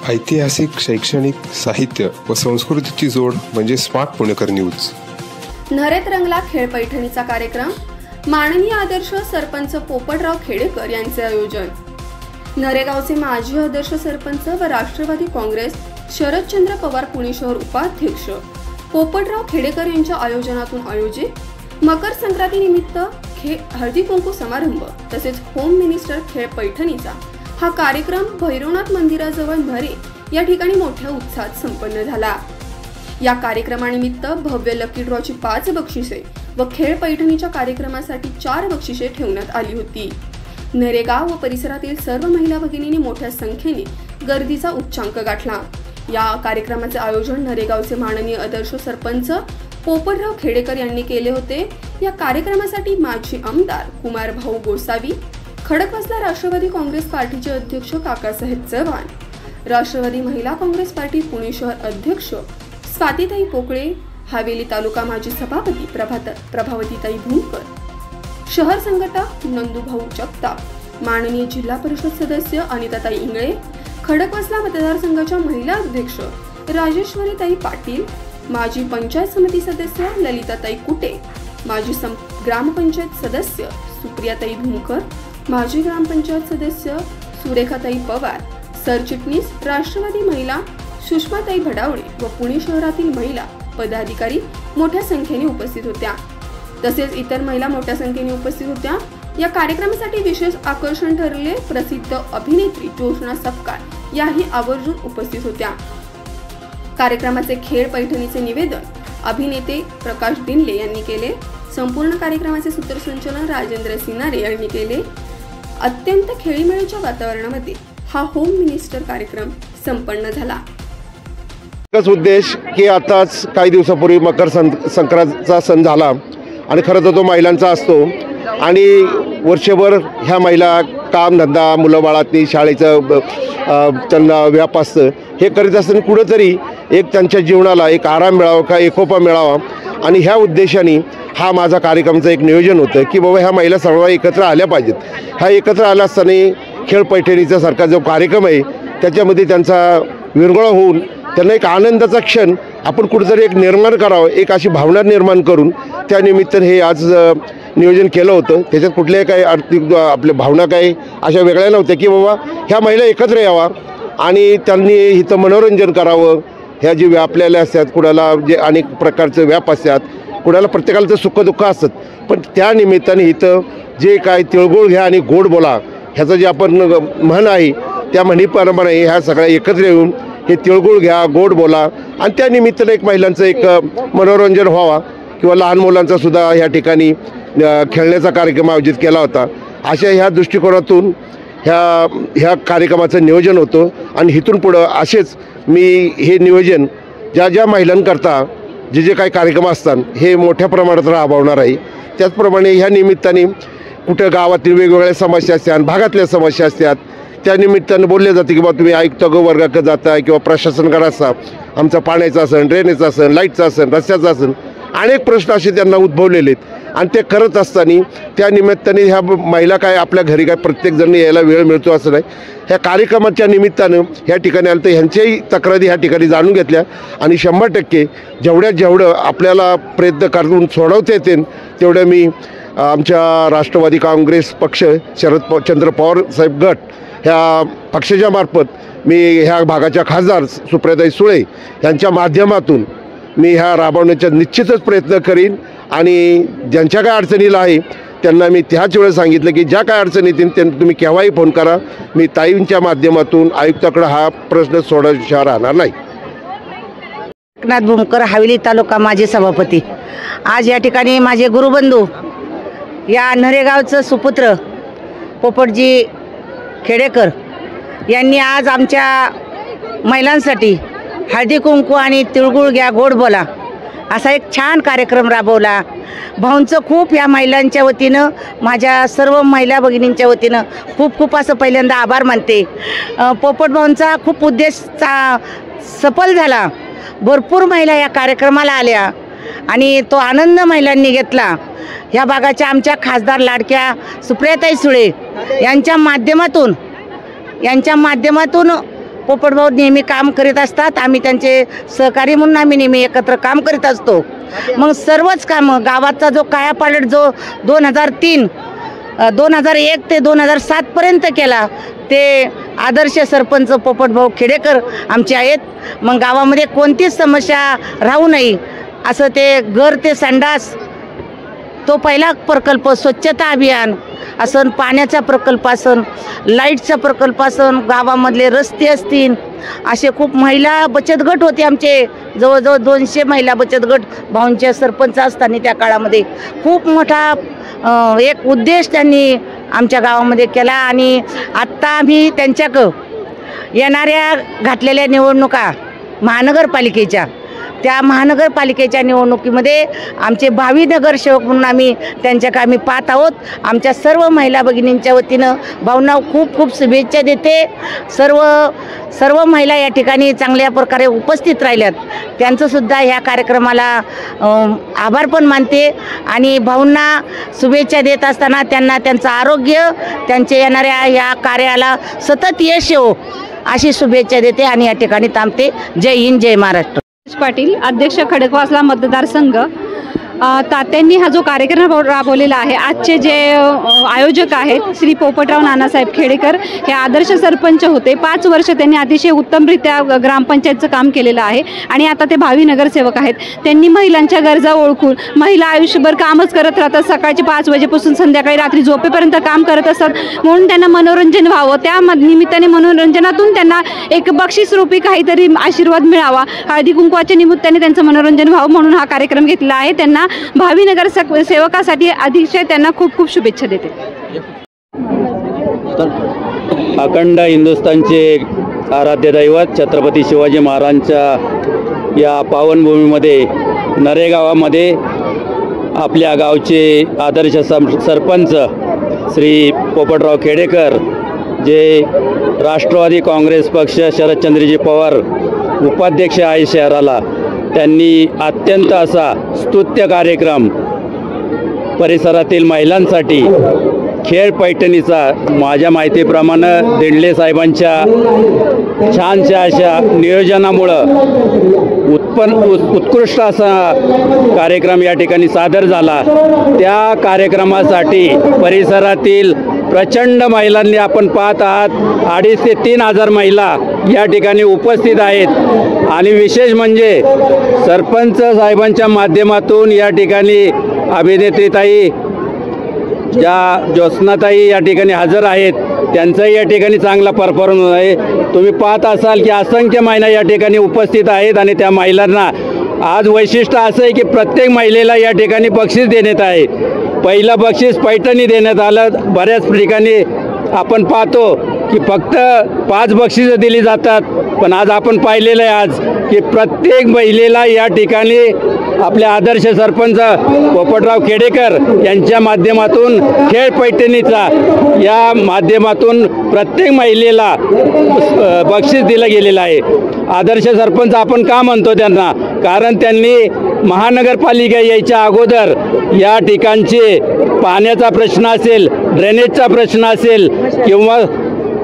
ऐतिहासिक, शैक्षणिक, साहित्य व संस्कृतीची जोड म्हणजे स्मार्ट पुणेकर न्यूज। नरेत रंगला खेळ पैठणीचा कार्यक्रम, माननीय आदर्श सरपंच पोपटराव खेडेकर यांचे आयोजन। नरेगावचे माजी आदर्श सरपंच व राष्ट्रवादी काँग्रेस शरदचंद्र पवार पुणे शहर उपाध्यक्ष पोपटराव खेडेकर यांच्या आयोजनातून आयोजित मकर संक्रांती निमित्त हळदी कुंकू समारंभ तसेच होम मिनिस्टर खेळ पैठणीचा हा कार्यक्रम भैरवनाथ मंदिराजवळ नरे या ठिकाणी मोठ्या उत्साहात संपन्न झाला। या कार्यक्रमानिमित्त भव्य लकी ड्रॉची 5 बक्षिसे व खेळ पैठणीच्या कार्यक्रमासाठी 4 बक्षिसे ठेवण्यात आली होती। नरेगाव व परिसरातील सर्व महिला भगिनींनी मोठ्या संख्येने गर्दीचा उच्चांक गाठला। या कार्यक्रमाचे आयोजन नरेगावचे माननीय आदर्श सरपंच पोपटराव खेडेकर यांनी केले होते। या कार्यक्रमासाठी माजी आमदार कुमार भाऊ गोसावी, खडकवासला राष्ट्रवादी काँग्रेस पार्टीचे अध्यक्ष काकासाहेब चव्हाण, राष्ट्रवादी महिला काँग्रेस पार्टी पुणे शहर अध्यक्ष स्वातीताई पोकळे, हवेली तालुका माजी सभापती प्रभावतीताई भूमकर, शहर संघटक नंदूभाऊ जगताप, माननीय जिल्हा परिषद सदस्य अनिताताई इंगळे, खडकवासला मतदारसंघाच्या महिला अध्यक्ष राजेश्वरीताई पाटील, माजी पंचायत समिती सदस्य ललिताताई कुटे, माजी ग्रामपंचायत सदस्य सुप्रियाताई भूमकर, माजी ग्रामपंचायत सदस्य सुरेखाताई पवार, सरचिटणीस राष्ट्रवादी महिला सुषमाताई भडावळे व पुणे शहरातील महिला पदाधिकारी मोठ्या संख्येने उपस्थित होत्या। तसेच इतर महिला मोठ्या संख्येने उपस्थित होत्या। या कार्यक्रमासाठी विशेष आकर्षण ठरले प्रसिद्ध अभिनेत्री जोशना सपकाळ याही आवर्जून उपस्थित होत्या। कार्यक्रमाचे खेळ पैठणीचे निवेदन अभिनेते प्रकाश दिनले यांनी केले। संपूर्ण कार्यक्रमाचे सूत्रसंचालन राजेंद्र सिनारे यांनी केले। अत्यंत खेळीमेळीच्या वातावरणामध्ये हा होम मिनिस्टर कार्यक्रम संपन्न झाला। एकच उद्देश की आताच काही दिवसापूर्वी मकर संक्रांतीचा सण झाला आणि खरं तर तो महिलांचा असतो आणि वर्षभर ह्या महिला कामधंदा मुलं बाळातनी शाळेचं त्यांना व्याप असतं हे करीत असताना कुठंतरी एक त्यांच्या जीवनाला एक आराम मिळावा का एकोपा मिळावा आणि ह्या उद्देशाने हा माझा कार्यक्रमाचं एक नियोजन होतं की बाबा ह्या महिला सर्व एकत्र आल्या पाहिजेत। ह्या एकत्र आल्या असताना खेळ पैठणीचा सारखा जो कार्यक्रम आहे त्याच्यामध्ये त्यांचा विरंगुळा होऊन त्यांना एक आनंदाचा क्षण आपण कुठेतरी एक निर्माण करावं, एक अशी भावना निर्माण करून त्यानिमित्तानं हे आज नियोजन केलं होतं। त्याच्यात कुठल्याही काही आर्थिक आपल्या भावना काही अशा वेगळ्या नव्हत्या की बाबा ह्या महिला एकत्र यावा आणि त्यांनी इथं मनोरंजन करावं। ह्या जी व्यापलेल्या असतात, कुणाला जे अनेक प्रकारचे व्याप असतात, कुणाला प्रत्येकाचं सुखदुःख असतं, पण त्या निमित्ताने इथं जे काय तिळगुळ घ्या आणि गोड बोला ह्याचं जे आपण म्हण आहे त्या म्हणीप्रमाणे ह्या सगळ्या एकत्र येऊन हे तिळगुळ घ्या गोड बोला आणि त्या निमित्तानं एक महिलांचं एक मनोरंजन व्हावा किंवा लहान मुलांचा सुद्धा ह्या ठिकाणी खेळण्याचा कार्यक्रम आयोजित केला होता। अशा ह्या दृष्टिकोनातून ह्या कार्यक्रमाचं नियोजन होतं आणि इथून पुढं असेच मी हे नियोजन ज्या ज्या महिलांकरता जे काही कार्यक्रम असतात हे मोठ्या प्रमाणात राबवणार आहे। त्याचप्रमाणे ह्या निमित्ताने कुठं गावातील वेगवेगळ्या समस्या असतात, भागातल्या समस्या असतात, त्या निमित्तानं बोलले जाते की बाबा तुम्ही आयुक्त वर्गाकडे जाता किंवा प्रशासनाकडे असता, आमचा पाण्याचा असेल, ड्रेनेजचा असेल, लाईटचा असेल, रस्त्याचा असेल, अनेक प्रश्न असे त्यांना उद्भवलेले आहेत आणि ते करत असताना त्या निमित्ताने ह्या महिला काय आपल्या घरी काय प्रत्येकजण यायला वेळ मिळतो असं नाही। ह्या कार्यक्रमाच्या निमित्तानं ह्या ठिकाणी आलं तर ह्यांच्याही तक्रारी ह्या ठिकाणी जाणून घेतल्या आणि 100% जेवढं आपल्याला प्रयत्न करून सोडवता येतील तेवढं मी आमच्या राष्ट्रवादी काँग्रेस पक्ष शरदचंद्र पवार साहेब गट ह्या पक्षाच्या मार्फत मी ह्या भागाच्या खासदार सुप्रियाताई सुळे यांच्या माध्यमातून मी ह्या राबवण्याचा निश्चितच प्रयत्न करीन आणि ज्यांच्या काय अडचणीला आहे त्यांना मी त्याच वेळेस सांगितलं की ज्या काय अडचणी येतील त्यांना तुम्ही केव्हाही फोन करा, मी ताईंच्या माध्यमातून आयुक्ताकडे हा प्रश्न सोडवण्याशिवाय राहणार नाही। एकनाथ भूमकर, हवेली तालुका माजी सभापती। आज या ठिकाणी माझे गुरुबंधू या नरेगावचं सुपुत्र पोपटजी खेडेकर यांनी आज आमच्या महिलांसाठी हळदी कुंकू आणि तिळगुळ घ्या गोड बोला असा एक छान कार्यक्रम राबवला। भाऊंचं खूप या महिलांच्या वतीनं माझ्या सर्व महिला भगिनींच्या वतीनं खूप खूप असं पहिल्यांदा आभार मानते। पोपट भाऊंचा खूप उद्देश सफल झाला, भरपूर महिला या कार्यक्रमाला आल्या आणि तो आनंद महिलांनी घेतला। ह्या भागाच्या आमच्या खासदार लाडक्या सुप्रियाताई सुळे यांच्या माध्यमातून पोपटभाऊ नेहमी काम करीत असतात, आम्ही त्यांचे सहकारी म्हणून आम्ही नेहमी एकत्र काम करीत असतो। मग सर्वच कामं गावाचा जो कायापालट जो 2001 ते 2007 पर्यंत केला ते आदर्श सरपंच पोपटभाऊ खेडेकर आमचे आहेत। मग गावामध्ये कोणतीच समस्या राहू नये असं ते घर ते संडास तो पहिला प्रकल्प, स्वच्छता अभियान असन, पाण्याचा प्रकल्प असन, लाईटचा प्रकल्प असन, गावामधले रस्ते असतील, असे खूप महिला बचत गट होते आमचे, जवळजवळ 200 महिला बचत गट भाऊंच्या सरपंच असताना त्या काळामध्ये खूप मोठा एक उद्देश त्यांनी आमच्या गावामध्ये केला। आणि आत्ता आम्ही त्यांच्याकडं येणाऱ्या घातलेल्या निवडणुका महानगरपालिकेच्या, त्या महानगरपालिकेच्या निवडणुकीमध्ये आमचे भावी नगरसेवक म्हणून आम्ही त्यांच्याकडे आम्ही पाहत आहोत। आमच्या सर्व महिला भगिनींच्या वतीनं भाऊंना खूप खूप शुभेच्छा देते। सर्व महिला या ठिकाणी चांगल्या प्रकारे उपस्थित राहिल्यात, त्यांचंसुद्धा ह्या कार्यक्रमाला आभार पण मानते आणि भाऊंना शुभेच्छा देत असताना त्यांना त्यांचं आरोग्य, त्यांच्या येणाऱ्या या कार्याला सतत यश येवो अशी शुभेच्छा देते आणि या ठिकाणी थांबते। जय हिंद, जय महाराष्ट्र। पाटील, अध्यक्ष खडकवासला मतदारसंघ। तात्यांनी हा जो कार्यक्रम राबवलेला आहे, आजचे जे आयोजक आहेत श्री पोपटराव नानासाहेब खेडेकर हे आदर्श सरपंच होते। 5 वर्ष त्यांनी अतिशय उत्तमरित्या ग्रामपंचायतचं काम केलेलं आहे आणि आता ते भावी नगरसेवक आहेत। त्यांनी महिलांच्या गरजा ओळखून, महिला आयुष्यभर कामच करत राहतात, सकाळचे 5 वाजेपासून संध्याकाळी रात्री झोपेपर्यंत काम करत असतात, म्हणून त्यांना मनोरंजन व्हावं, त्या निमित्ताने मनोरंजनातून त्यांना एक बक्षीसरूपी काहीतरी आशीर्वाद मिळावा, हळदी कुंकवाच्या निमित्ताने त्यांचं मनोरंजन व्हावं म्हणून हा कार्यक्रम घेतला आहे। त्यांना भावी नगर सेवकासाठी अतिशय त्यांना खूप खूप शुभेच्छा देते। अखंड हिंदुस्थानचे आराध्य दैवत छत्रपती शिवाजी महाराजांच्या या पावनभूमीमध्ये नरेगावामध्ये आपल्या गावचे आदर्श सरपंच श्री पोपटराव खेडेकर, जे राष्ट्रवादी काँग्रेस पक्ष शरदचंद्रजी पवार उपाध्यक्ष आहे शहराला, त्यांनी अत्यंत असा स्तुत्य कार्यक्रम परिसरातील महिलांसाठी खेळ पैठणीचा, माझ्या माहितीप्रमाणे देंडले साहेबांच्या छानशा अशा नियोजनामुळं उत्कृष्ट असा कार्यक्रम या ठिकाणी सादर झाला। त्या कार्यक्रमासाठी परिसरातील प्रचंड महिलांनी, आपण पाहत आहात 2,500 ते 3,000 महिला या ठिकाणी उपस्थित आहेत। आणि विशेष म्हणजे सरपंच साहेबांच्या माध्यमातून या ठिकाणी अभिनेत्रीताई ज्या ज्योत्स्नाताई या ठिकाणी हजर आहेत, त्यांचाही या ठिकाणी चांगला परफॉर्मन्स आहे। तुम्ही पाहत असाल की असंख्य महिला या ठिकाणी उपस्थित आहेत आणि त्या महिलांना आज वैशिष्ट्य असं आहे की प्रत्येक महिलेला या ठिकाणी बक्षीस देण्यात आहे। पहिलं बक्षीस पैठणी देण्यात आलं। बऱ्याच ठिकाणी आपण पाहतो की फक्त 5 बक्षिसं दिली जातात, पण आज आपण पाहिलेलं आहे आज की प्रत्येक महिलेला या ठिकाणी आपले आदर्श सरपंच पोपटराव खेडेकर यांच्या माध्यमातून खेळ पैठणीचा या माध्यमातून प्रत्येक महिलेला बक्षीस दिलं गेलेलं आहे। आदर्श सरपंच आपण का म्हणतो त्यांना, कारण त्यांनी महानगरपालिका यायच्या अगोदर या ठिकाणचे पाण्याचा प्रश्न असेल, ड्रेनेजचा प्रश्न असेल किंवा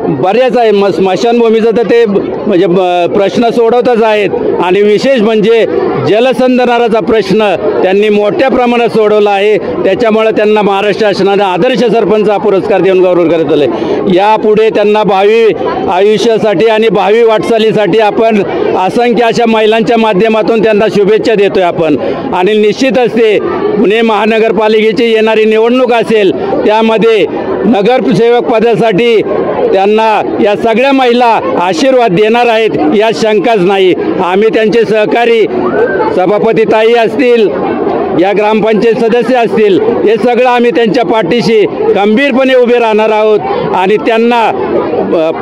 बऱ्याच आहे स्मशानभूमीचा तर ते म्हणजे प्रश्न सोडवतच आहेत। आणि विशेष म्हणजे जलसंधारणाचा प्रश्न त्यांनी मोठ्या प्रमाणात सोडवला आहे। त्याच्यामुळे त्यांना महाराष्ट्र शासनाने आदर्श सरपंच हा पुरस्कार देऊन गौरव करत आले। यापुढे त्यांना भावी आयुष्यासाठी आणि भावी वाटचालीसाठी आपण असंख्य अशा महिलांच्या माध्यमातून त्यांना शुभेच्छा देतोय आपण। आणि निश्चितच ते पुणे महानगरपालिकेची येणारी निवडणूक असेल त्यामध्ये नगरसेवक पदासाठी त्यांना या सगळ्या महिला आशीर्वाद देणार आहेत यात शंकाच नाही। आम्ही त्यांचे सहकारी सभापती ताई असतील, या ग्रामपंचायत सदस्य असतील, हे सगळं आम्ही त्यांच्या पाठीशी गंभीरपणे उभे राहणार आहोत आणि त्यांना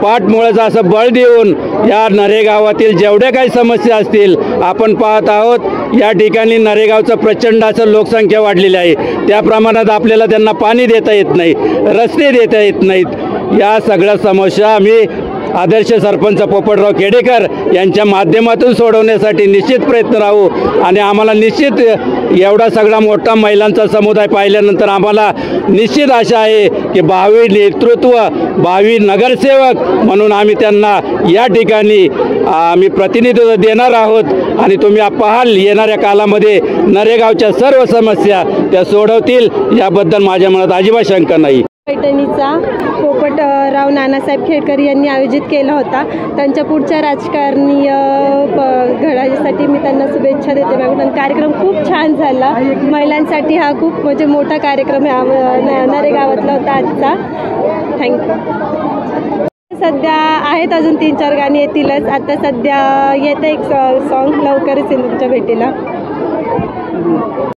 पाठमोळाचं असं बळ देऊन या नरेगावातील जेवढ्या काही समस्या असतील, आपण पाहत आहोत या ठिकाणी नरेगावचं प्रचंड असं लोकसंख्या वाढलेली आहे, त्या प्रमाणात आपल्याला त्यांना पाणी देता येत नाही, रस्ते देता येत नाहीत। या सगळ्या समस्या आम्ही आदर्श सरपंच पोपटराव खेडेकर यांच्या माध्यमातून सोडवण्यासाठी निश्चित प्रयत्न राहू आणि आम्हाला निश्चित एवढा सगळा मोठा महिलांचा समुदाय पाहिल्यानंतर आम्हाला निश्चित आशा आहे की भावी नेतृत्व, भावी नगरसेवक म्हणून आम्ही त्यांना या ठिकाणी आम्ही प्रतिनिधित्व देणार आहोत आणि तुम्ही पाहाल येणाऱ्या कालामध्ये नरेगावच्या सर्व समस्या त्या सोडवतील याबद्दल माझ्या मनात अजिबात शंका नाही. पैठणीचा पोपटराव नानासाहेब खेडेकर यांनी आयोजित केला होता. त्यांच्या पुढच्या राजकारणी घडासाठी मी त्यांना शुभेच्छा देते मॅडम. आणि कार्यक्रम खूप छान झाला. महिलांसाठी हा खूप म्हणजे मोठा कार्यक्रम नरेगावातला होता आजचा. थँक्यू. सध्या आहेत अजून 3-4 गाणी येतीलच. आता सध्या येतं एक सॉन्ग लवकरच येईल तुमच्या भेटीला.